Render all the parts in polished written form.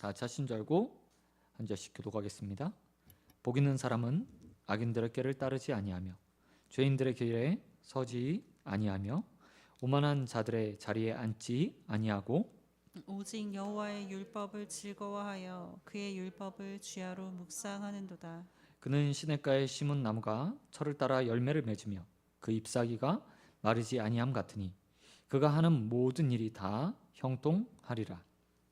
4차 신절고 한 절씩 교독하겠습니다. 복 있는 사람은 악인들의 길을 따르지 아니하며 죄인들의 길에 서지 아니하며 오만한 자들의 자리에 앉지 아니하고 오직 여호와의 율법을 즐거워하여 그의 율법을 주야로 묵상하는도다. 그는 시냇가에 심은 나무가 철을 따라 열매를 맺으며 그 잎사귀가 마르지 아니함 같으니 그가 하는 모든 일이 다 형통하리라.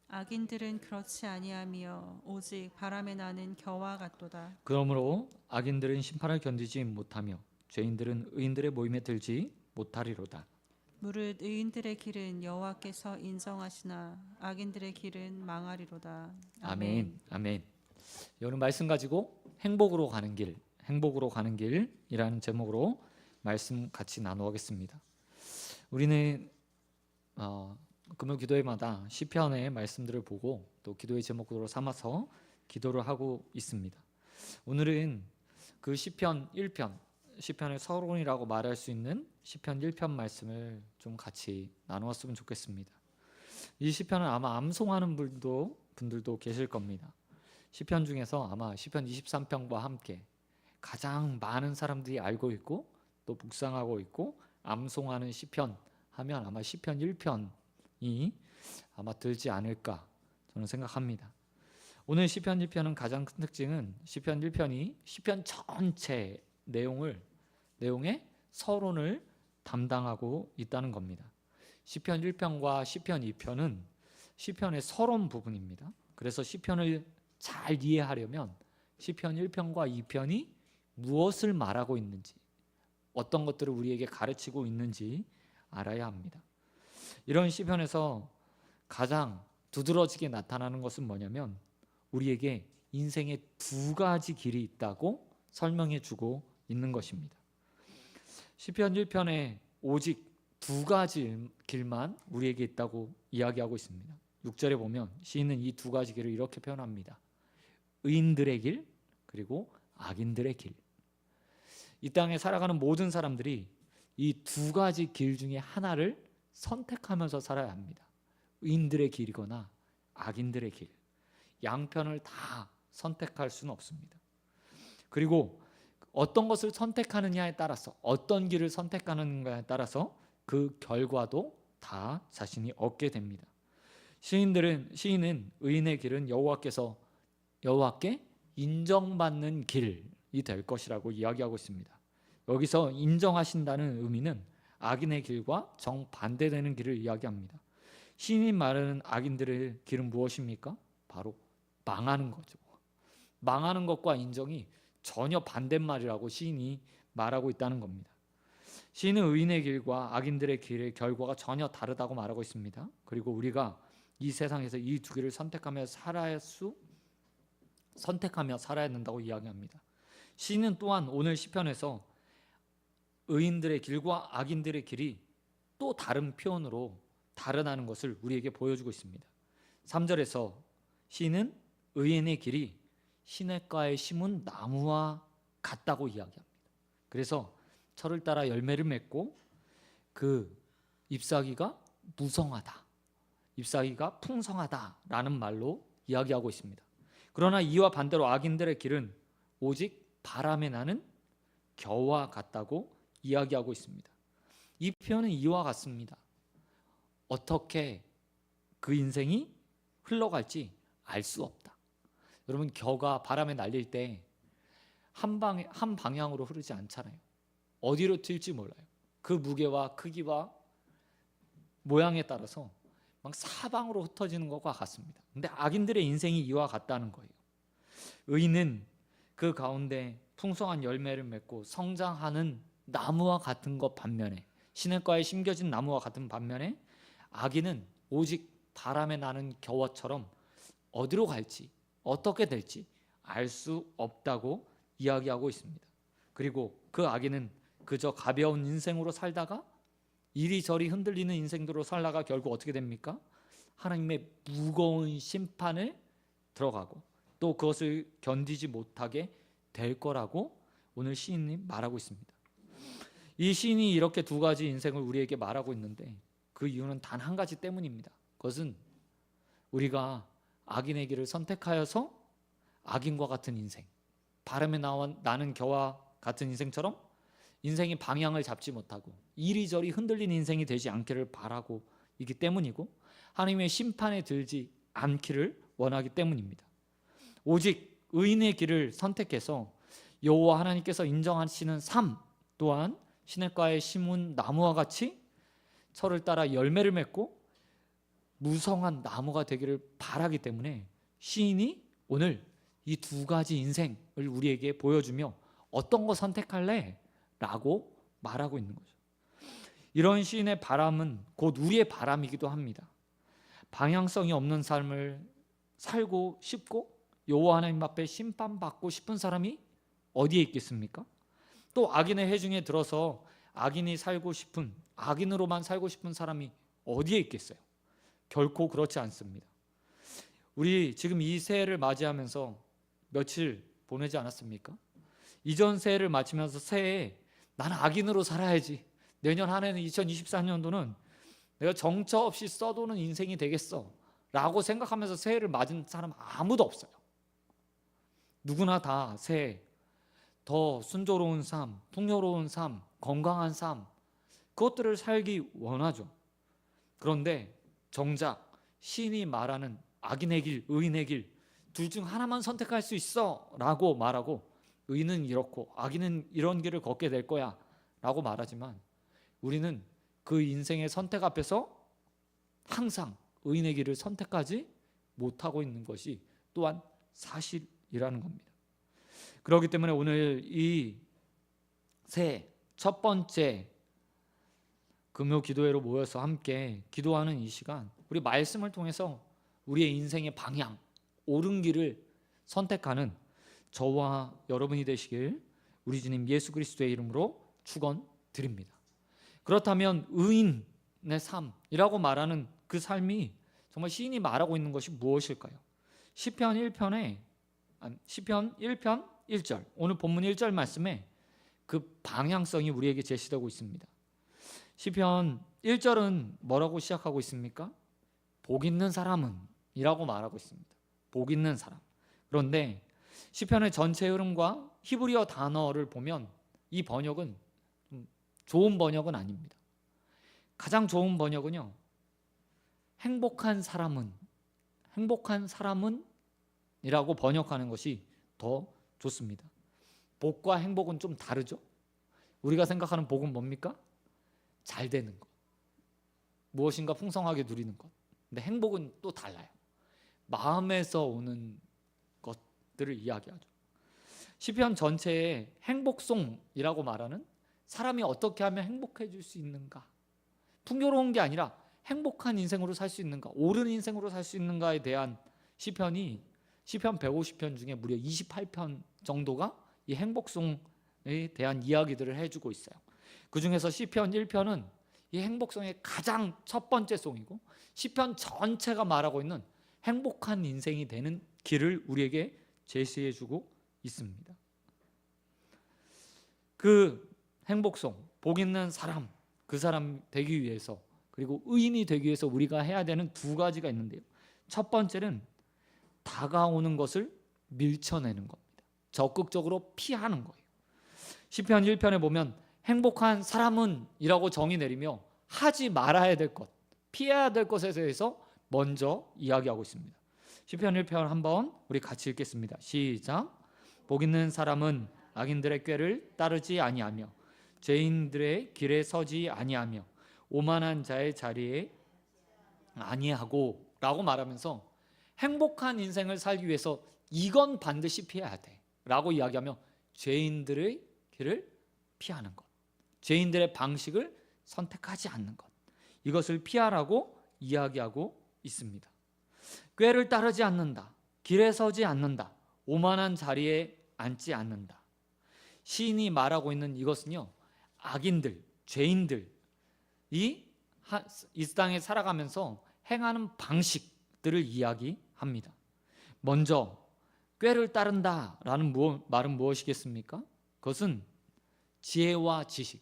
악인들은 그렇지 아니하며 오직 바람에 나는 겨와 같도다. 그러므로 악인들은 심판을 견디지 못하며 죄인들은 의인들의 모임에 들지 못하리로다. 무릇 의인들의 길은 여호와께서 인정하시나 악인들의 길은 망하리로다. 아멘. 아멘. 오늘 말씀 가지고 행복으로 가는 길, 행복으로 가는 길이라는 제목으로 말씀 같이 나누겠습니다. 우리는 금요 기도회마다 시편의 말씀들을 보고 또 기도의 제목으로 삼아서 기도를 하고 있습니다. 오늘은 그 시편 1편, 시편의 서론이라고 말할 수 있는 시편 1편 말씀을 좀 같이 나누었으면 좋겠습니다. 이 시편은 아마 암송하는 분들도 계실 겁니다. 시편 중에서 아마 시편 23편과 함께 가장 많은 사람들이 알고 있고 또 묵상하고 있고 암송하는 시편 하면 아마 시편 1편이 아마 들지 않을까 저는 생각합니다. 오늘 시편 1편은 가장 큰 특징은 시편 1편이 시편 전체 내용의 서론을 담당하고 있다는 겁니다. 시편 1편과 시편 2편은 시편의 서론 부분입니다. 그래서 시편을 잘 이해하려면 시편 1편과 2편이 무엇을 말하고 있는지, 어떤 것들을 우리에게 가르치고 있는지 알아야 합니다. 이런 시편에서 가장 두드러지게 나타나는 것은 뭐냐면 우리에게 인생의 두 가지 길이 있다고 설명해 주고 있는 것입니다. 시편 1편에 오직 두 가지 길만 우리에게 있다고 이야기하고 있습니다. 6절에 보면 시인은 이 두 가지 길을 이렇게 표현합니다. 의인들의 길 그리고 악인들의 길. 이 땅에 살아가는 모든 사람들이 이 두 가지 길 중에 하나를 선택하면서 살아야 합니다. 의인들의 길이거나 악인들의 길. 양편을 다 선택할 수는 없습니다. 그리고 어떤 것을 선택하느냐에 따라서 어떤 길을 선택하는가에 따라서 그 결과도 다 자신이 얻게 됩니다. 시인은 의인의 길은 여호와께 인정받는 길이 될 것이라고 이야기하고 있습니다. 여기서 인정하신다는 의미는 악인의 길과 정반대되는 길을 이야기합니다. 시인이 말하는 악인들의 길은 무엇입니까? 바로 망하는 거죠. 망하는 것과 인정이 전혀 반대말이라고 시인이 말하고 있다는 겁니다. 시인은 의인의 길과 악인들의 길의 결과가 전혀 다르다고 말하고 있습니다. 그리고 우리가 이 세상에서 이 두 길을 선택하며 살아야 된다고 이야기합니다. 시인은 또한 오늘 시편에서 의인들의 길과 악인들의 길이 또 다른 표현으로 다르다는 것을 우리에게 보여주고 있습니다. 3절에서 시인은 의인의 길이 시냇가에 심은 나무와 같다고 이야기합니다. 그래서 철을 따라 열매를 맺고 그 잎사귀가 무성하다, 잎사귀가 풍성하다라는 말로 이야기하고 있습니다. 그러나 이와 반대로 악인들의 길은 오직 바람에 나는 겨와 같다고 이야기하고 있습니다. 이 표현은 이와 같습니다. 어떻게 그 인생이 흘러갈지 알 수 없다. 여러분, 겨가 바람에 날릴 때 한 방향으로 흐르지 않잖아요. 어디로 튈지 몰라요. 그 무게와 크기와 모양에 따라서 막 사방으로 흩어지는 것과 같습니다. 근데 악인들의 인생이 이와 같다는 거예요. 의인은 그 가운데 풍성한 열매를 맺고 성장하는 나무와 같은 것 반면에, 시냇가에 심겨진 나무와 같은 반면에 악인은 오직 바람에 나는 겨와처럼 어디로 갈지 어떻게 될지 알 수 없다고 이야기하고 있습니다. 그리고 그 악인은 그저 가벼운 인생으로 살다가 이리저리 흔들리는 인생으로 살다가 결국 어떻게 됩니까? 하나님의 무거운 심판을 들어가고 또 그것을 견디지 못하게 될 거라고 오늘 시인이 말하고 있습니다. 이 시인이 이렇게 두 가지 인생을 우리에게 말하고 있는데 그 이유는 단 한 가지 때문입니다. 그것은 우리가 악인의 길을 선택하여서 악인과 같은 인생, 바람에 나는 겨와 같은 인생처럼 인생이 방향을 잡지 못하고 이리저리 흔들린 인생이 되지 않기를 바라고 있기 때문이고, 하나님의 심판에 들지 않기를 원하기 때문입니다. 오직 의인의 길을 선택해서 여호와 하나님께서 인정하시는 삶 또한 시냇가에 심은 나무와 같이 철을 따라 열매를 맺고 무성한 나무가 되기를 바라기 때문에 시인이 오늘 이 두 가지 인생을 우리에게 보여주며 어떤 거 선택할래? 라고 말하고 있는 거죠. 이런 시인의 바람은 곧 우리의 바람이기도 합니다. 방향성이 없는 삶을 살고 싶고 여호와 하나님 앞에 심판받고 싶은 사람이 어디에 있겠습니까? 또 악인의 회중에 들어서 악인으로만 살고 싶은 사람이 어디에 있겠어요? 결코 그렇지 않습니다. 우리 지금 이 새해를 맞이하면서 며칠 보내지 않았습니까? 이전 새해를 마치면서 새해에 나는 악인으로 살아야지, 내년 한 해는 2024년도는 내가 정처 없이 써도는 인생이 되겠어 라고 생각하면서 새해를 맞은 사람 아무도 없어요. 누구나 다 새해 더 순조로운 삶, 풍요로운 삶, 건강한 삶, 그것들을 살기 원하죠. 그런데 정작 시인이 말하는 악인의 길, 의인의 길, 둘 중 하나만 선택할 수 있어 라고 말하고, 의인은 이렇고 악인은 이런 길을 걷게 될 거야 라고 말하지만, 우리는 그 인생의 선택 앞에서 항상 의인의 길을 선택하지 못하고 있는 것이 또한 사실이라는 겁니다. 그렇기 때문에 오늘 이 새해 첫 번째 금요 기도회로 모여서 함께 기도하는 이 시간, 우리 말씀을 통해서 우리의 인생의 방향, 옳은 길을 선택하는 저와 여러분이 되시길 우리 주님 예수 그리스도의 이름으로 축원드립니다. 그렇다면 의인의 삶이라고 말하는 그 삶이 정말 시인이 말하고 있는 것이 무엇일까요? 시편 1편 1절, 오늘 본문 1절 말씀에 그 방향성이 우리에게 제시되고 있습니다. 시편 1절은 뭐라고 시작하고 있습니까? 복 있는 사람은 이라고 말하고 있습니다. 복 있는 사람. 그런데 시편의 전체 흐름과 히브리어 단어를 보면 이 번역은 좋은 번역은 아닙니다. 가장 좋은 번역은요, 행복한 사람은 이라고 번역하는 것이 더 좋습니다. 복과 행복은 좀 다르죠. 우리가 생각하는 복은 뭡니까? 잘 되는 것, 무엇인가 풍성하게 누리는 것. 근데 행복은 또 달라요. 마음에서 오는 것들을 이야기하죠. 시편 전체에 행복송이라고 말하는, 사람이 어떻게 하면 행복해질 수 있는가, 풍요로운 게 아니라 행복한 인생으로 살 수 있는가, 옳은 인생으로 살 수 있는가에 대한 시편이 시편 150편 중에 무려 28편 정도가 이 행복송에 대한 이야기들을 해주고 있어요. 그 중에서 시편 1편은 이 행복송의 가장 첫 번째 송이고, 시편 전체가 말하고 있는 행복한 인생이 되는 길을 우리에게 제시해주고 있습니다. 그 행복송, 복 있는 사람, 그 사람 되기 위해서, 그리고 의인이 되기 위해서 우리가 해야 되는 두 가지가 있는데요. 첫 번째는 다가오는 것을 밀쳐내는 겁니다. 적극적으로 피하는 거예요. 시편 1편에 보면 행복한 사람은 이라고 정의 내리며 하지 말아야 될 것, 피해야 될 것에 대해서 먼저 이야기하고 있습니다. 시편 1편 한번 우리 같이 읽겠습니다. 시작. 복 있는 사람은 악인들의 꾀를 따르지 아니하며 죄인들의 길에 서지 아니하며 오만한 자의 자리에 아니하고 라고 말하면서 행복한 인생을 살기 위해서 이건 반드시 피해야 돼 라고 이야기하며 죄인들의 길을 피하는 것, 죄인들의 방식을 선택하지 않는 것, 이것을 피하라고 이야기하고 있습니다. 꾀를 따르지 않는다, 길에 서지 않는다, 오만한 자리에 앉지 않는다. 시인이 말하고 있는 이것은요, 악인들, 죄인들이 이 땅에 살아가면서 행하는 방식들을 이야기합니다. 먼저 꾀를 따른다라는 말은 무엇이겠습니까? 그것은 지혜와 지식,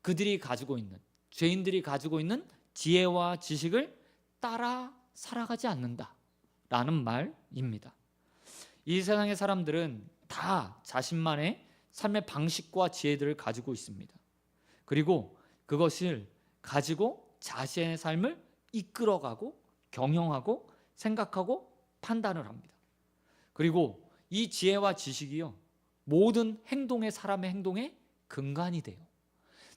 그들이 가지고 있는, 죄인들이 가지고 있는 지혜와 지식을 따라 살아가지 않는다 라는 말입니다. 이 세상의 사람들은 다 자신만의 삶의 방식과 지혜들을 가지고 있습니다. 그리고 그것을 가지고 자신의 삶을 이끌어가고 경영하고 생각하고 판단을 합니다. 그리고 이 지혜와 지식이요, 모든 행동의 사람의 행동의 근간이 돼요.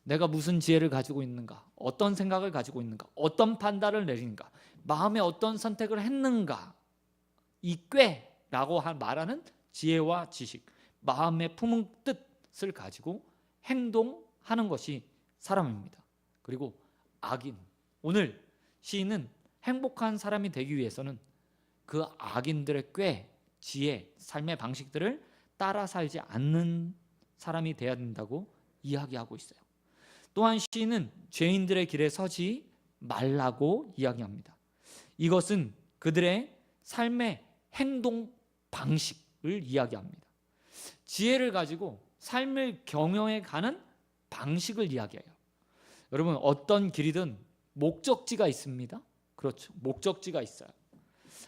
내가 무슨 지혜를 가지고 있는가, 어떤 생각을 가지고 있는가, 어떤 판단을 내리는가, 마음에 어떤 선택을 했는가, 이 꾀라고 말하는 지혜와 지식, 마음에 품은 뜻을 가지고 행동하는 것이 사람입니다. 그리고 악인, 오늘 시인은 행복한 사람이 되기 위해서는 그 악인들의 꾀, 지혜, 삶의 방식들을 따라 살지 않는 사람이 되어야 된다고 이야기하고 있어요. 또한 시인은 죄인들의 길에 서지 말라고 이야기합니다. 이것은 그들의 삶의 행동 방식을 이야기합니다. 지혜를 가지고 삶을 경영해 가는 방식을 이야기해요. 여러분, 어떤 길이든 목적지가 있습니다. 그렇죠. 목적지가 있어요.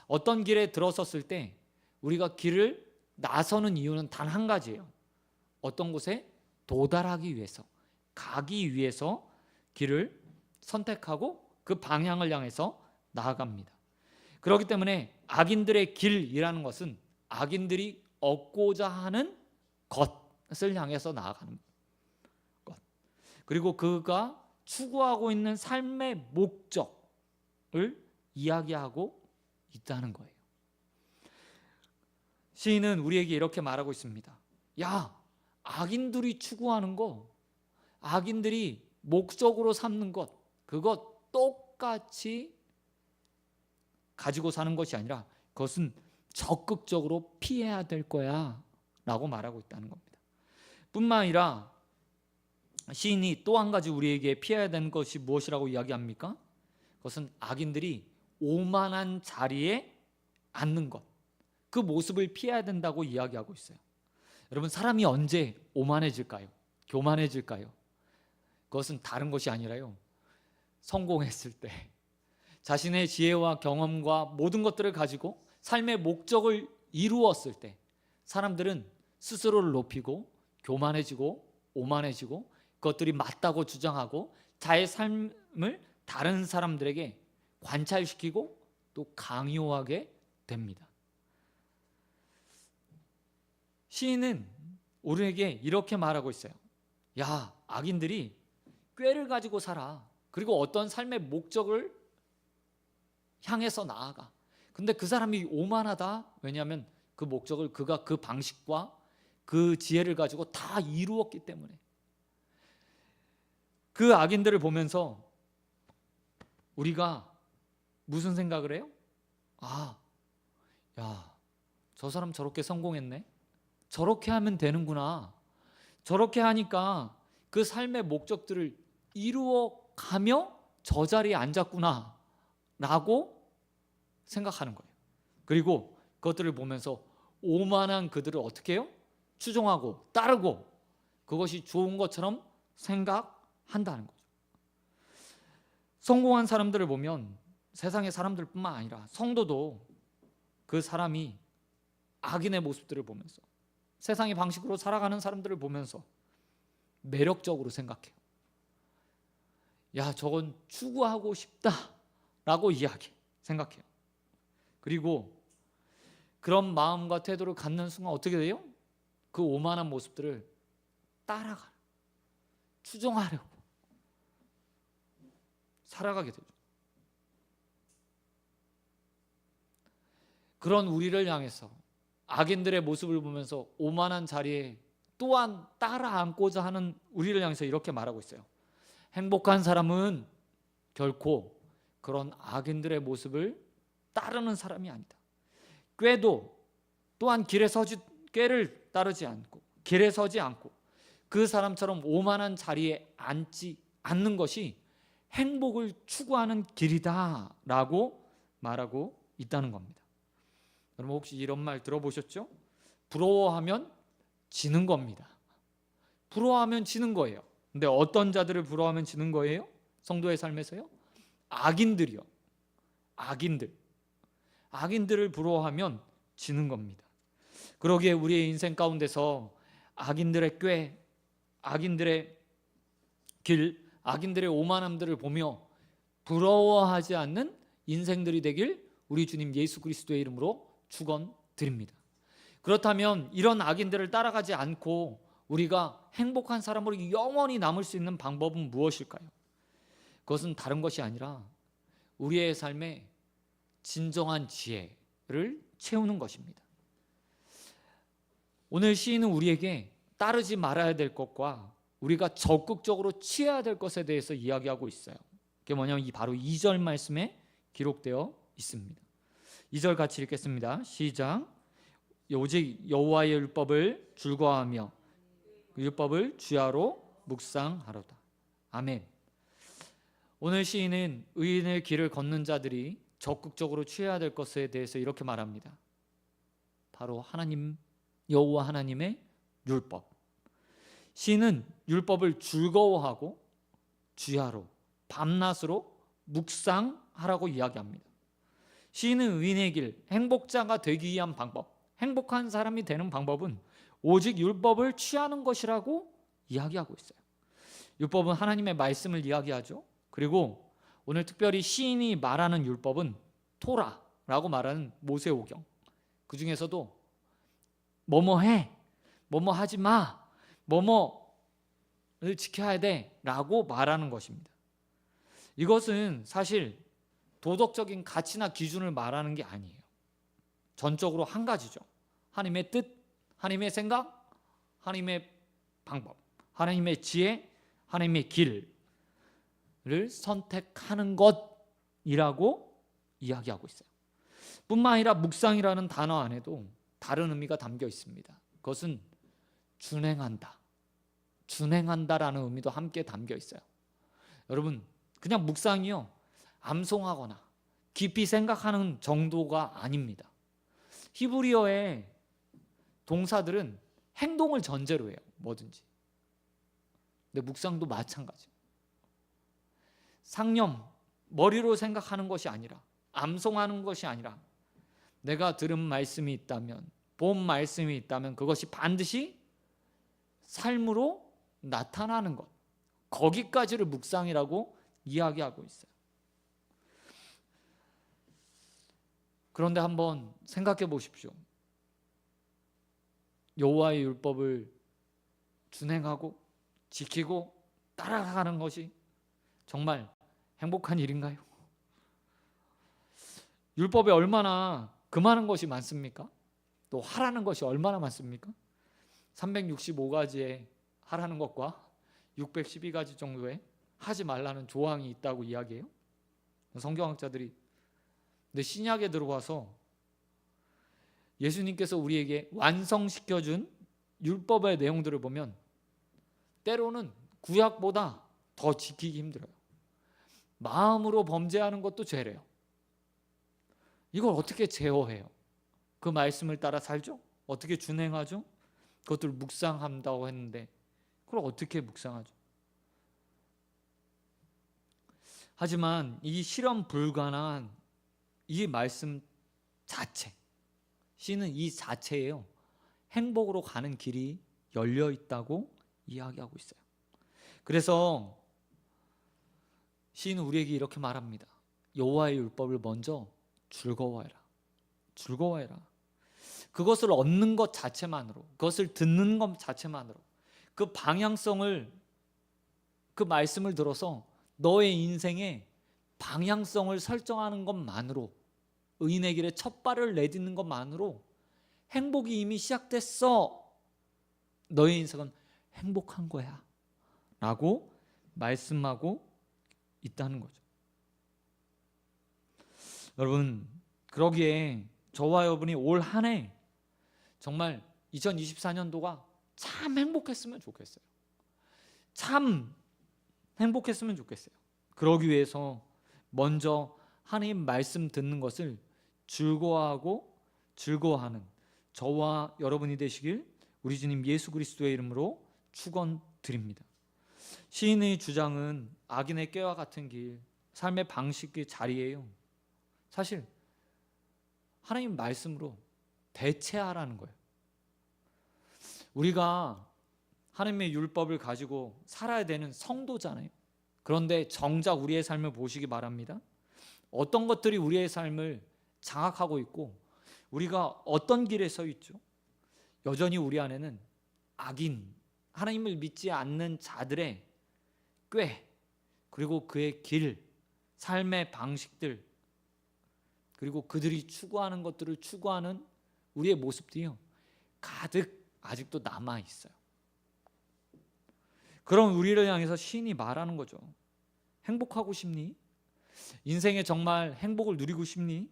어떤 길에 들어섰을 때 우리가 길을 나서는 이유는 단 한 가지예요. 어떤 곳에 도달하기 위해서, 가기 위해서 길을 선택하고 그 방향을 향해서 나아갑니다. 그렇기 때문에 악인들의 길이라는 것은 악인들이 얻고자 하는 것을 향해서 나아가는 것, 그리고 그가 추구하고 있는 삶의 목적을 이야기하고 있다는 거예요. 시인은 우리에게 이렇게 말하고 있습니다. 야, 악인들이 추구하는 거, 악인들이 목적으로 삼는 것, 그것 똑같이 가지고 사는 것이 아니라 그것은 적극적으로 피해야 될 거야 라고 말하고 있다는 겁니다. 뿐만 아니라 시인이 또 한 가지 우리에게 피해야 되는 것이 무엇이라고 이야기합니까? 그것은 악인들이 오만한 자리에 앉는 것, 그 모습을 피해야 된다고 이야기하고 있어요. 여러분, 사람이 언제 오만해질까요? 교만해질까요? 그것은 다른 것이 아니라요, 성공했을 때, 자신의 지혜와 경험과 모든 것들을 가지고 삶의 목적을 이루었을 때 사람들은 스스로를 높이고 교만해지고 오만해지고 그것들이 맞다고 주장하고 자의 삶을 다른 사람들에게 관찰시키고 또 강요하게 됩니다. 시인은 우리에게 이렇게 말하고 있어요. 야, 악인들이 꾀를 가지고 살아. 그리고 어떤 삶의 목적을 향해서 나아가. 근데 그 사람이 오만하다. 왜냐하면 그 목적을 그가 그 방식과 그 지혜를 가지고 다 이루었기 때문에. 그 악인들을 보면서 우리가 무슨 생각을 해요? 아, 야, 저 사람 저렇게 성공했네. 저렇게 하면 되는구나. 저렇게 하니까 그 삶의 목적들을 이루어가며 저 자리에 앉았구나 라고 생각하는 거예요. 그리고 그것들을 보면서 오만한 그들을 어떻게 해요? 추종하고 따르고 그것이 좋은 것처럼 생각한다는 거죠. 성공한 사람들을 보면 세상의 사람들뿐만 아니라 성도도 그 사람이 악인의 모습들을 보면서 세상의 방식으로 살아가는 사람들을 보면서 매력적으로 생각해요. 야, 저건 추구하고 싶다라고 생각해요. 그리고 그런 마음과 태도를 갖는 순간 어떻게 돼요? 그 오만한 모습들을 따라가는, 추종하려고 살아가게 되죠. 그런 우리를 향해서 악인들의 모습을 보면서 오만한 자리에 또한 따라 앉고자 하는 우리를 향해서 이렇게 말하고 있어요. 행복한 사람은 결코 그런 악인들의 모습을 따르는 사람이 아니다. 꾀도 또한 꾀를 따르지 않고 길에 서지 않고 그 사람처럼 오만한 자리에 앉지 않는 것이 행복을 추구하는 길이다라고 말하고 있다는 겁니다. 여러분, 혹시 이런 말 들어보셨죠? 부러워하면 지는 겁니다. 부러워하면 지는 거예요. 근데 어떤 자들을 부러워하면 지는 거예요? 성도의 삶에서요? 악인들이요. 악인들을 부러워하면 지는 겁니다. 그러기에 우리의 인생 가운데서 악인들의 꾀, 악인들의 길, 악인들의 오만함들을 보며 부러워하지 않는 인생들이 되길 우리 주님 예수 그리스도의 이름으로 축원드립니다. 그렇다면 이런 악인들을 따라가지 않고 우리가 행복한 사람으로 영원히 남을 수 있는 방법은 무엇일까요? 그것은 다른 것이 아니라 우리의 삶에 진정한 지혜를 채우는 것입니다. 오늘 시인은 우리에게 따르지 말아야 될 것과 우리가 적극적으로 취해야 될 것에 대해서 이야기하고 있어요. 그게 뭐냐면 바로 2절 말씀에 기록되어 있습니다. 2절 같이 읽겠습니다. 시작. 오직 여호와의 율법을 즐거워하며 그 율법을 주야로 묵상하로다. 아멘. 오늘 시인은 의인의 길을 걷는 자들이 적극적으로 취해야 될 것에 대해서 이렇게 말합니다. 바로 하나님, 여호와 하나님의 율법. 시인은 율법을 즐거워하고 주야로, 밤낮으로 묵상하라고 이야기합니다. 시인은 의인의 길, 행복자가 되기 위한 방법, 행복한 사람이 되는 방법은 오직 율법을 취하는 것이라고 이야기하고 있어요. 율법은 하나님의 말씀을 이야기하죠. 그리고 오늘 특별히 시인이 말하는 율법은 토라라고 말하는 모세오경. 그 중에서도 뭐뭐 해, 뭐뭐 하지 마, 뭐뭐를 지켜야 돼 라고 말하는 것입니다. 이것은 사실 도덕적인 가치나 기준을 말하는 게 아니에요. 전적으로 한 가지죠. 하나님의 뜻, 하나님의 생각, 하나님의 방법, 하나님의 지혜, 하나님의 길을 선택하는 것이라고 이야기하고 있어요. 뿐만 아니라 묵상이라는 단어 안에도 다른 의미가 담겨 있습니다. 그것은 준행한다, 준행한다라는 의미도 함께 담겨 있어요. 여러분, 그냥 묵상이요, 암송하거나 깊이 생각하는 정도가 아닙니다. 히브리어의 동사들은 행동을 전제로 해요. 뭐든지. 근데 묵상도 마찬가지예요. 상념, 머리로 생각하는 것이 아니라, 암송하는 것이 아니라, 내가 들은 말씀이 있다면, 본 말씀이 있다면 그것이 반드시 삶으로 나타나는 것, 거기까지를 묵상이라고 이야기하고 있어요. 그런데 한번 생각해 보십시오. 여호와의 율법을 준행하고 지키고 따라가는 것이 정말 행복한 일인가요? 율법에 얼마나 금하는 것이 많습니까? 또 하라는 것이 얼마나 많습니까? 365가지의 하라는 것과 612가지 정도의 하지 말라는 조항이 있다고 이야기해요. 성경학자들이. 근데 신약에 들어와서 예수님께서 우리에게 완성시켜준 율법의 내용들을 보면 때로는 구약보다 더 지키기 힘들어요. 마음으로 범죄하는 것도 죄래요. 이걸 어떻게 제어해요? 그 말씀을 따라 살죠? 어떻게 준행하죠? 그것들을 묵상한다고 했는데 그걸 어떻게 묵상하죠? 하지만 이 실현 불가능한 이 말씀 자체, 시는 이 자체예요. 행복으로 가는 길이 열려 있다고 이야기하고 있어요. 그래서 시인은 우리에게 이렇게 말합니다. 여호와의 율법을 먼저 즐거워해라. 즐거워해라. 그것을 얻는 것 자체만으로, 그것을 듣는 것 자체만으로, 그 방향성을, 그 말씀을 들어서 너의 인생의 방향성을 설정하는 것만으로, 의인의 길에 첫 발을 내딛는 것만으로 행복이 이미 시작됐어. 너의 인생은 행복한 거야 라고 말씀하고 있다는 거죠. 여러분, 그러기에 저와 여러분이 올 한 해 정말 2024년도가 참 행복했으면 좋겠어요. 참 행복했으면 좋겠어요. 그러기 위해서 먼저 하나님 말씀 듣는 것을 즐거워하고 즐거워하는 저와 여러분이 되시길 우리 주님 예수 그리스도의 이름으로 축원드립니다. 시인의 주장은 악인의 꾀와 같은 길, 삶의 방식의 자리예요. 사실 하나님 말씀으로 대체하라는 거예요. 우리가 하나님의 율법을 가지고 살아야 되는 성도잖아요. 그런데 정작 우리의 삶을 보시기 바랍니다. 어떤 것들이 우리의 삶을 장악하고 있고 우리가 어떤 길에 서 있죠? 여전히 우리 안에는 악인, 하나님을 믿지 않는 자들의 꾀, 그리고 그의 길, 삶의 방식들, 그리고 그들이 추구하는 것들을 추구하는 우리의 모습들이요, 가득 아직도 남아 있어요. 그럼 우리를 향해서 시인이 말하는 거죠. 행복하고 싶니? 인생에 정말 행복을 누리고 싶니?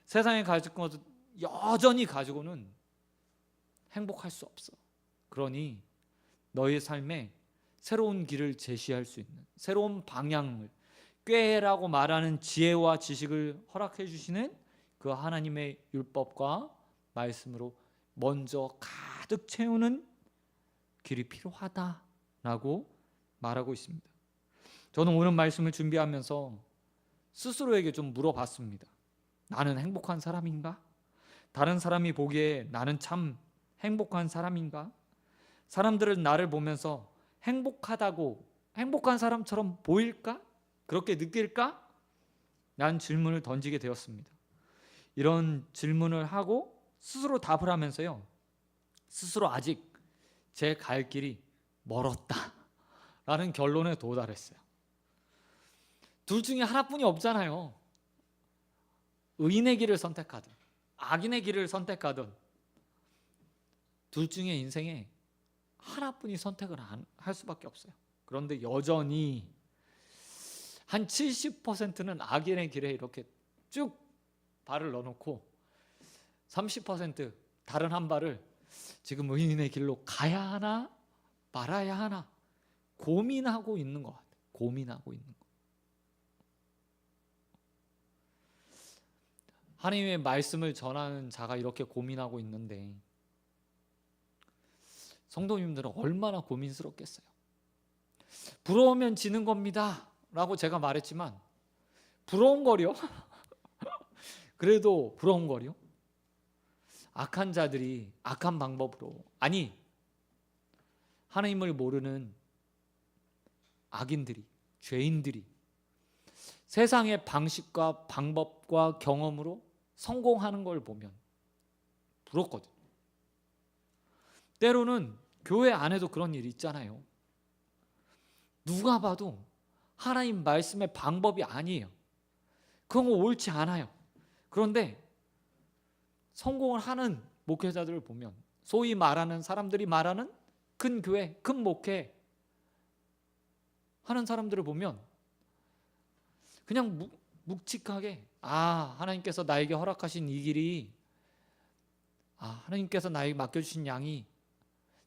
세상에 가진 것을 여전히 가지고는 행복할 수 없어. 그러니 너의 삶에 새로운 길을 제시할 수 있는, 새로운 방향을, 꾀라고 말하는 지혜와 지식을 허락해 주시는 그 하나님의 율법과 말씀으로 먼저 가득 채우는 길이 필요하다라고 말하고 있습니다. 저는 오늘 말씀을 준비하면서 스스로에게 좀 물어봤습니다. 나는 행복한 사람인가? 다른 사람이 보기에 나는 참 행복한 사람인가? 사람들은 나를 보면서 행복한 사람처럼 보일까? 그렇게 느낄까? 난 질문을 던지게 되었습니다. 이런 질문을 하고 스스로 답을 하면서요, 스스로 아직 제 갈 길이 멀었다 라는 결론에 도달했어요. 둘 중에 하나뿐이 없잖아요. 의인의 길을 선택하든 악인의 길을 선택하든 둘 중에 인생에 하나뿐이 선택을 할 수밖에 없어요. 그런데 여전히 한 70%는 악인의 길에 이렇게 쭉 발을 넣어놓고 30% 다른 한 발을 지금 의인의 길로 가야 하나 말아야 하나 고민하고 있는 것 같아요. 고민하고 있는 것. 하나님의 말씀을 전하는 자가 이렇게 고민하고 있는데 성도님들은 얼마나 고민스럽겠어요. 부러우면 지는 겁니다 라고 제가 말했지만 부러운거려? 그래도 부러운거려? 악한 자들이 악한 방법으로, 아니 하나님을 모르는 악인들이, 죄인들이 세상의 방식과 방법과 경험으로 성공하는 걸 보면 부럽거든요. 때로는 교회 안에도 그런 일이 있잖아요. 누가 봐도 하나님 말씀의 방법이 아니에요. 그런 거 옳지 않아요. 그런데 성공을 하는 목회자들을 보면, 소위 말하는 사람들이 말하는 큰 교회, 큰 목회 하는 사람들을 보면 그냥 묵직하게 하나님께서 나에게 허락하신 이 길이, 하나님께서 나에게 맡겨주신 양이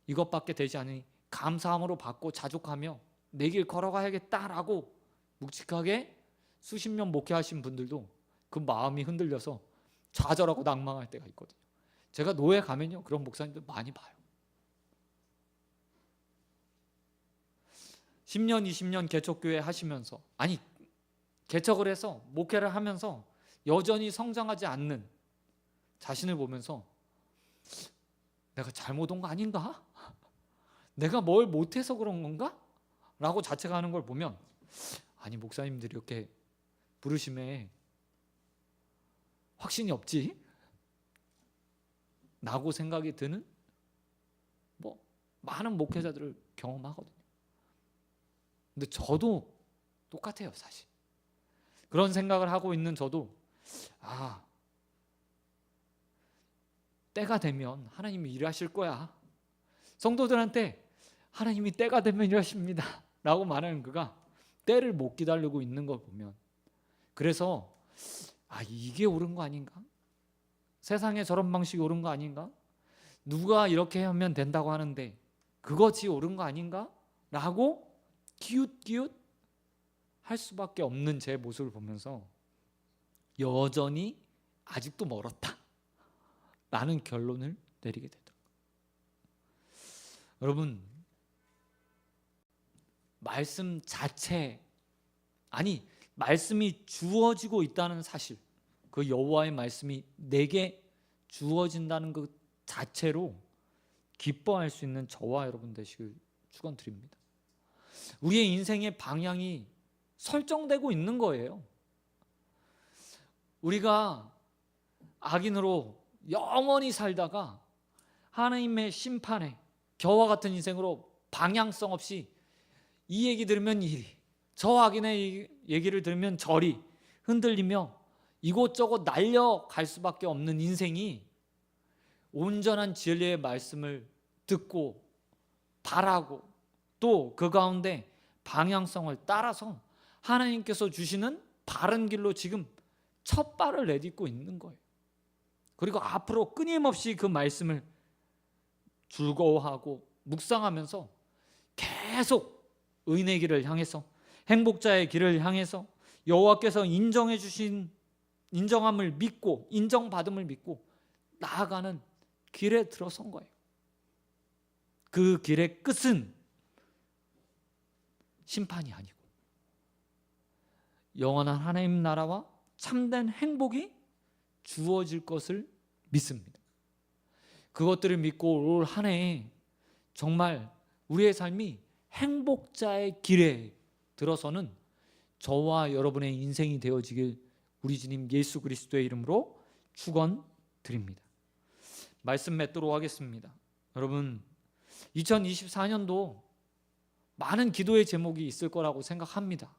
이것밖에 되지 않으니 감사함으로 받고 자족하며 내 길 걸어가야겠다라고 묵직하게 수십 년 목회하신 분들도 그 마음이 흔들려서 좌절하고 낭망할 때가 있거든요. 제가 노예 가면요, 그런 목사님들 많이 봐요. 10년, 20년 개척교회 하시면서, 개척을 해서 목회를 하면서 여전히 성장하지 않는 자신을 보면서 내가 잘못 온 거 아닌가? 내가 뭘 못해서 그런 건가? 라고 자책하는 걸 보면, 목사님들이 이렇게 부르심에 확신이 없지? 라고 생각이 드는 많은 목회자들을 경험하거든요. 근데 저도 똑같아요, 사실. 그런 생각을 하고 있는 저도 때가 되면 하나님이 일하실 거야. 성도들한테 하나님이 때가 되면 일하십니다 라고 말하는 그가 때를 못 기다리고 있는 걸 보면, 그래서 이게 옳은 거 아닌가? 세상에 저런 방식이 옳은 거 아닌가? 누가 이렇게 하면 된다고 하는데 그것이 옳은 거 아닌가? 라고 기웃기웃 할 수밖에 없는 제 모습을 보면서 여전히 아직도 멀었다 라는 결론을 내리게 되더라고요. 여러분, 말씀 자체, 말씀이 주어지고 있다는 사실, 그 여호와의 말씀이 내게 주어진다는 것 자체로 기뻐할 수 있는 저와 여러분 되시길 축원드립니다. 우리의 인생의 방향이 설정되고 있는 거예요. 우리가 악인으로 영원히 살다가 하나님의 심판에 겨와 같은 인생으로 방향성 없이 이 얘기 들으면 이리, 저 악인의 얘기를 들으면 저리 흔들리며 이곳저곳 날려갈 수밖에 없는 인생이 온전한 진리의 말씀을 듣고 바라고 또 그 가운데 방향성을 따라서 하나님께서 주시는 바른 길로 지금 첫 발을 내딛고 있는 거예요. 그리고 앞으로 끊임없이 그 말씀을 즐거워하고 묵상하면서 계속 의인의 길을 향해서 행복자의 길을 향해서 여호와께서 인정해 주신 인정함을 믿고 인정받음을 믿고 나아가는 길에 들어선 거예요. 그 길의 끝은 심판이 아니고 영원한 하나님 나라와 참된 행복이 주어질 것을 믿습니다. 그것들을 믿고 올 한 해에 정말 우리의 삶이 행복자의 길에 들어서는 저와 여러분의 인생이 되어지길 우리 주님 예수 그리스도의 이름으로 축원드립니다. 말씀 맺도록 하겠습니다. 여러분 2024년도 많은 기도의 제목이 있을 거라고 생각합니다.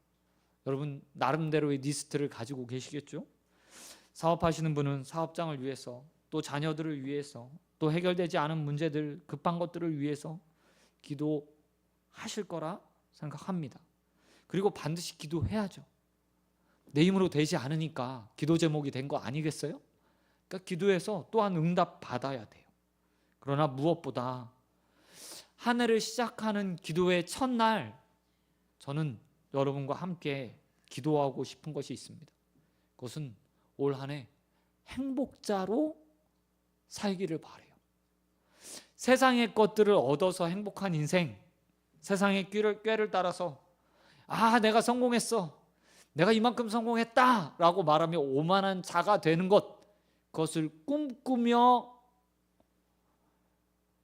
여러분 나름대로의 리스트를 가지고 계시겠죠? 사업하시는 분은 사업장을 위해서, 또 자녀들을 위해서, 또 해결되지 않은 문제들, 급한 것들을 위해서 기도하실 거라 생각합니다. 그리고 반드시 기도해야죠. 내 힘으로 되지 않으니까 기도 제목이 된 거 아니겠어요? 그러니까 기도해서 또한 응답 받아야 돼요. 그러나 무엇보다 한 해를 시작하는 기도의 첫날 저는 여러분과 함께 기도하고 싶은 것이 있습니다. 그것은 올 한 해 행복자로 살기를 바라요. 세상의 것들을 얻어서 행복한 인생, 세상의 꾀를 따라서 내가 성공했어, 내가 이만큼 성공했다 라고 말하며 오만한 자가 되는 것, 그것을 꿈꾸며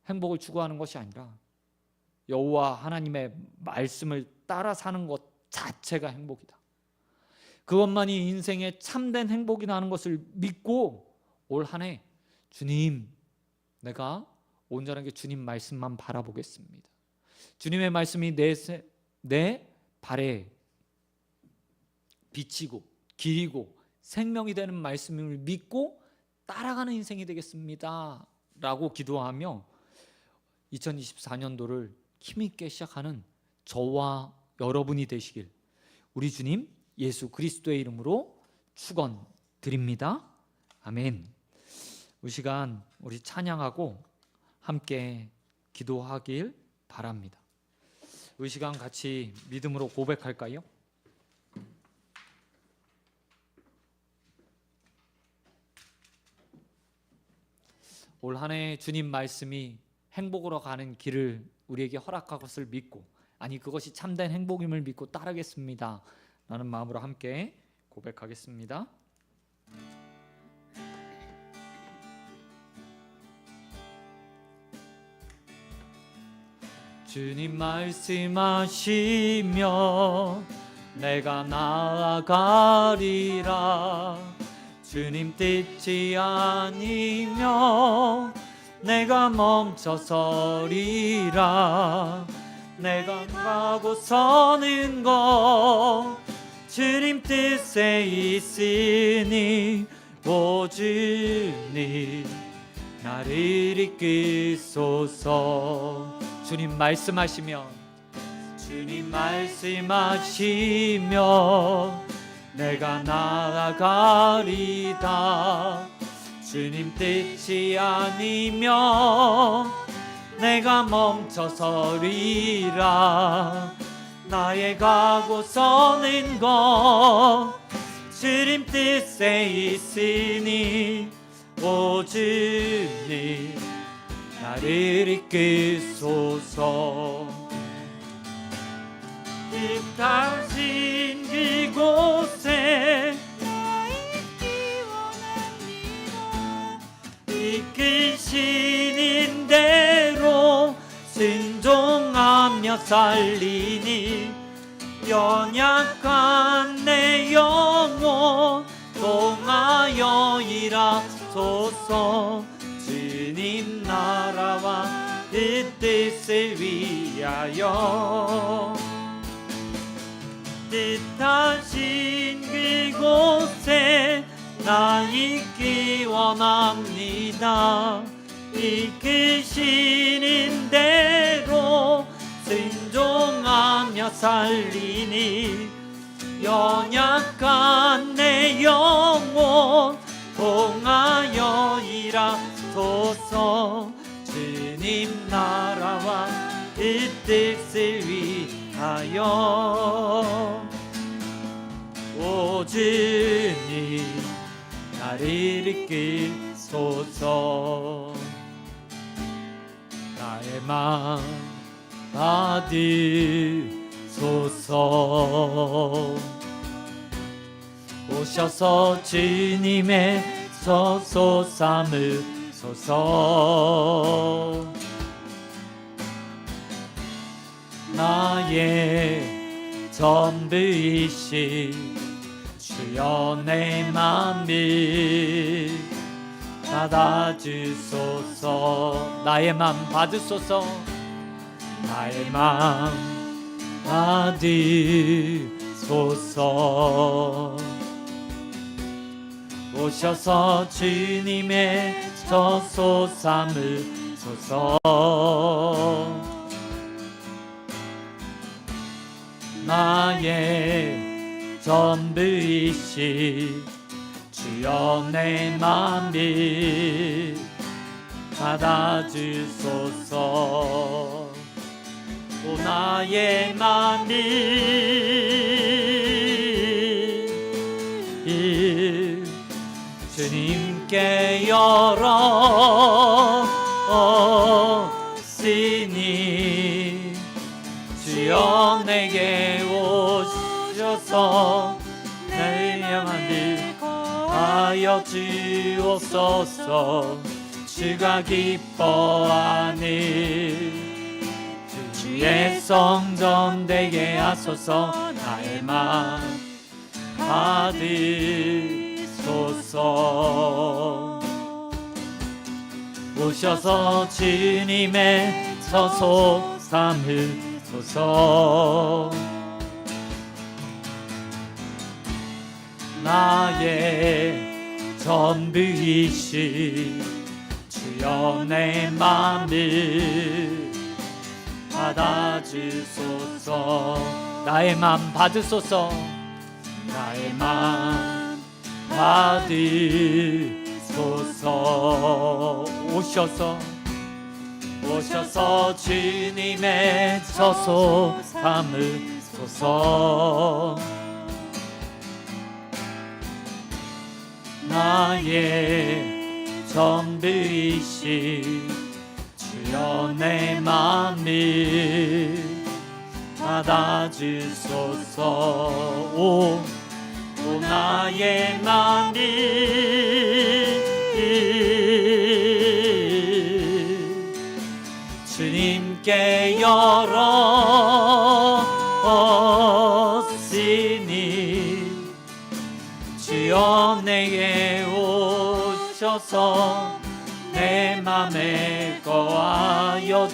행복을 추구하는 것이 아니라 여호와 하나님의 말씀을 따라 사는 것 자체가 행복이다. 그것만이 인생의 참된 행복이라는 것을 믿고 올 한 해 주님, 내가 온전하게 주님 말씀만 바라보겠습니다. 주님의 말씀이 내 발에 비치고 길이고 생명이 되는 말씀을 믿고 따라가는 인생이 되겠습니다 라고 기도하며 2024년도를 힘있게 시작하는 저와 여러분이 되시길 우리 주님 예수 그리스도의 이름으로 축원드립니다. 아멘. 이 시간 우리 찬양하고 함께 기도하길 바랍니다. 이 시간 같이 믿음으로 고백할까요? 올 한 해 주님 말씀이 행복으로 가는 길을 우리에게 허락할 것을 믿고, 아니 그것이 참된 행복임을 믿고 따르겠습니다 라는 마음으로 함께 고백하겠습니다. 주님 말씀하시며 내가 나아가리라. 주님 뜻이 아니며 내가 멈춰서리라. 내가 가고 서는 것 주님 뜻에 있으니 오 주님 나를 이끄소서. 주님 말씀하시면 내가 나아가리다. 주님 뜻이 아니면 내가 멈춰서리라. 나의 가고 서는 것 주님 뜻에 있으니 오 주님 나를 이끄소서. 뜻하신 그곳에 살리니 연약한 내 영혼 통하여 일하소서. 주님 나라와 그 뜻을 위하여 뜻하신 그곳에 나 있기 원합니다. 이끄시는 대로 순종하며 살리니 연약한 내 영혼 통하여 일하소서. 주님 나라와 그 뜻을 위하여 오 주님 나를 이끌소서. 나의 맘 받으소서. 오셔서 주님의 저소 삼으소서. 나의 전부이신 주여 내 맘을 받아주소서. 나의 맘 받으소서. 나의 맘 받으소서. 오셔서 주님의 저소 삼으소서. 나의 전부이신 주여 내 맘을 받아주소서. 오 나의 맘을 주님께 열었으니 주여 내게 오셔서 내 영혼을 하여 주옵소서. 주가 기뻐하는 주의 성전 되게 하소서. 나의 맘 받으소서. 오셔서 주님의 저소 삼으소서. 나의 전부이신 주여 내 맘을 받아주소서. 나의 맘 받으소서. 나의 맘 받으소서. 오셔서 주님의 저소 삼으소서. 나의 전부이신 주여 내 맘을 받아주소서. 오 나의 맘을 주님께 열었으니 주여 내게 오셔서 내 맘에 거하여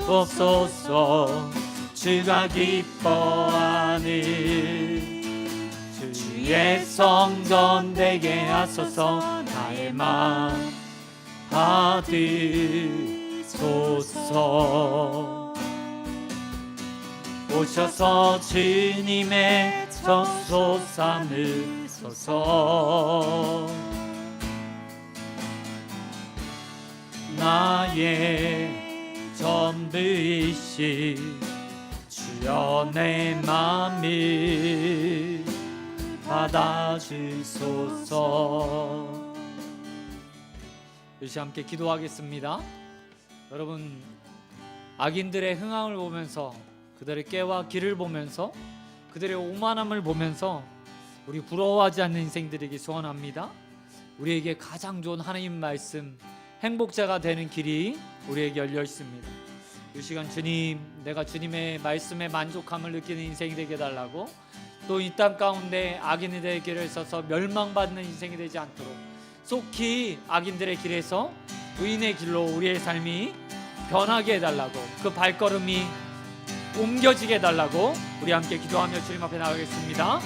주옵소서. 주가 기뻐하는 주의 성전 되게 하소서. 나의 맘 받으소서. 오셔서 주님의 저소 삼으소서. 나의 전부이신 주여 내 맘을 받아주소서. 이제 함께 기도하겠습니다. 여러분, 악인들의 흥황을 보면서 그들의 깨와 길을 보면서 그들의 오만함을 보면서 우리 부러워하지 않는 인생들에게 소원합니다. 우리에게 가장 좋은 하나님 말씀, 행복자가 되는 길이 우리에게 열려 있습니다. 이 시간 주님, 내가 주님의 말씀에 만족함을 느끼는 인생이 되게 해달라고, 또 이 땅 가운데 악인들의 길을 서서 멸망받는 인생이 되지 않도록 속히 악인들의 길에서 의인의 길로 우리의 삶이 변하게 해달라고, 그 발걸음이 옮겨지게 해달라고 우리 함께 기도하며 주님 앞에 나가겠습니다.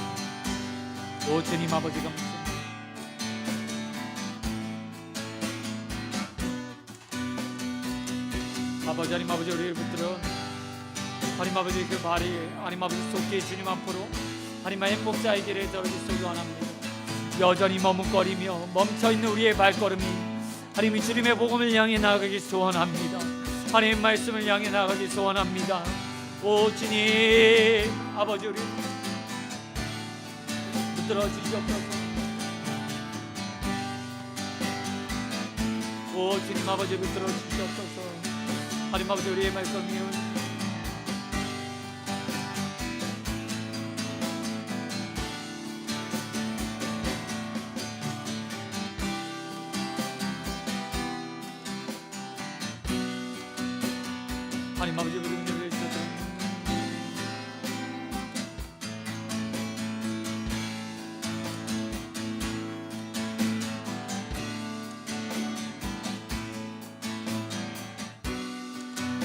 오 주님 아버지 감사합니다. 아버지 하나님 아버지, 우리를 붙들어 하나님 아버지 그 발이 하나님 아버지 속히 주님 앞으로 하나님 행복자의 길에 떨어지시기 원합니다. 여전히 머뭇거리며 멈춰있는 우리의 발걸음이 하나님 주님의 복음을 향해 나아가기 소원합니다. 하나님 말씀을 향해 나아가기 소원합니다. 오 주님 아버지, 우리 붙들어 주시옵소서. 오 주님 아버지, 붙들어 주시옵소서. 하나님 아버지, 우리의 말씀이 하나님 아버지, 우리 은혜를 주셔서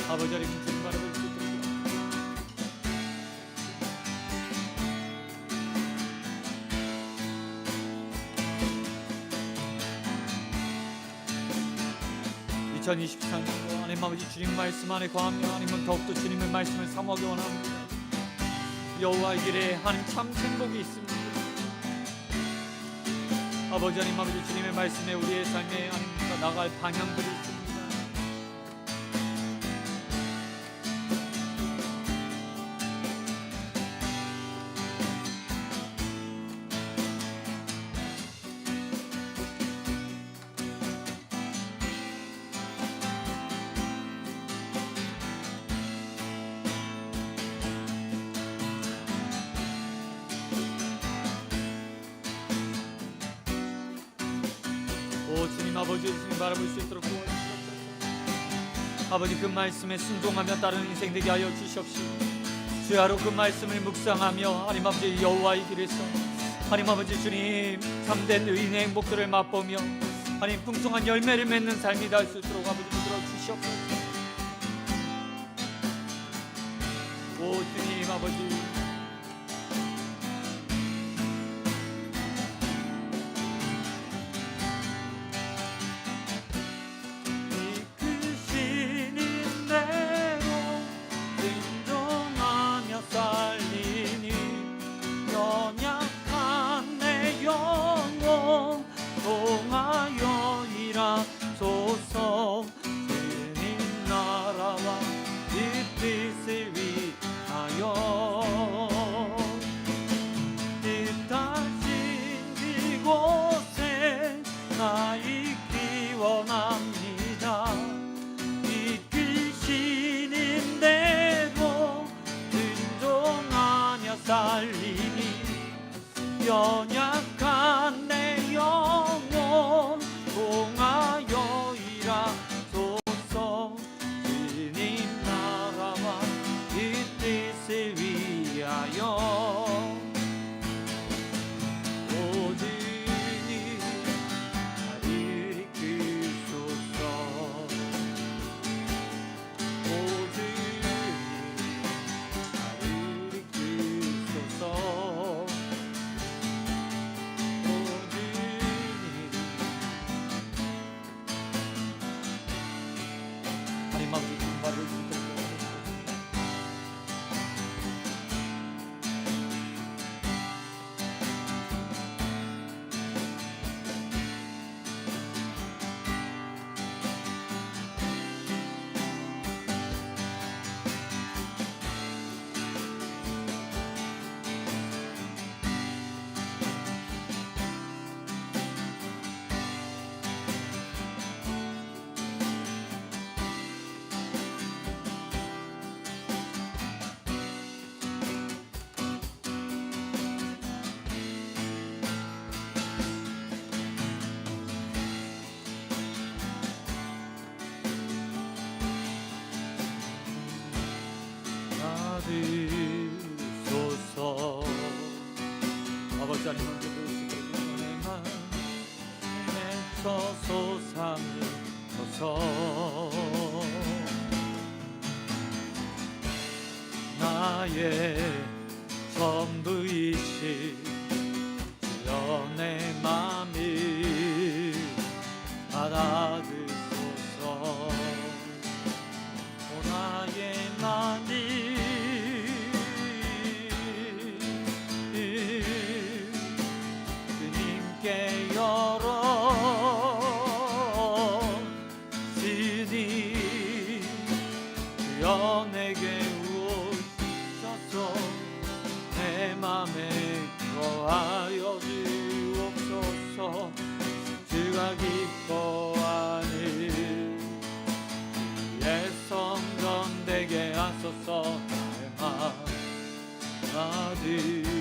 아버지 하나님 주님 바라볼 수 있도록 2024년도 하나님 아버지 주님 말씀 안에 거하며 하나님은 더욱더 주님의 말씀을 사모하기 원합니다. 여호와의 길에 하나님 참 행복이 있습니다. 아버지 하나님 아버지 주님의 말씀에 우리의 삶에 하나님과 나갈 방향들이 있습니다. 오 주님 아버지, 주님 바라볼 수 있도록 도와주시옵소서. 아버지 그 말씀에 순종하며 따르는 인생 되게 하여 주시옵시고, 주야로 그 말씀을 묵상하며 하나님 아버지 여호와의 길에서 하나님 아버지 주님 참된 의인의 행복들을 맛보며 하나님 풍성한 열매를 맺는 삶이 될 수 있도록 아버지 붙들어 주시옵소서. 오 주님 아버지, 연약한 내 영혼 통하여 일하소서. 주님 나라와 이 뜻을 위하여 오 주님 나를 이끌소서. 오 주님 나를 이끌소서. 자리 먼저 드시고 은혜만 맺혀서 삼으소서. 나의 전부이신 주여 내 맘을 받아주소서. 오 나의 맘이 주님께 열어 지니 주여 내게 오셔서 내 맘에 거하여 주옵소서. 주가 기뻐하는 주의 성전 되게 하소서. 내 맘 받으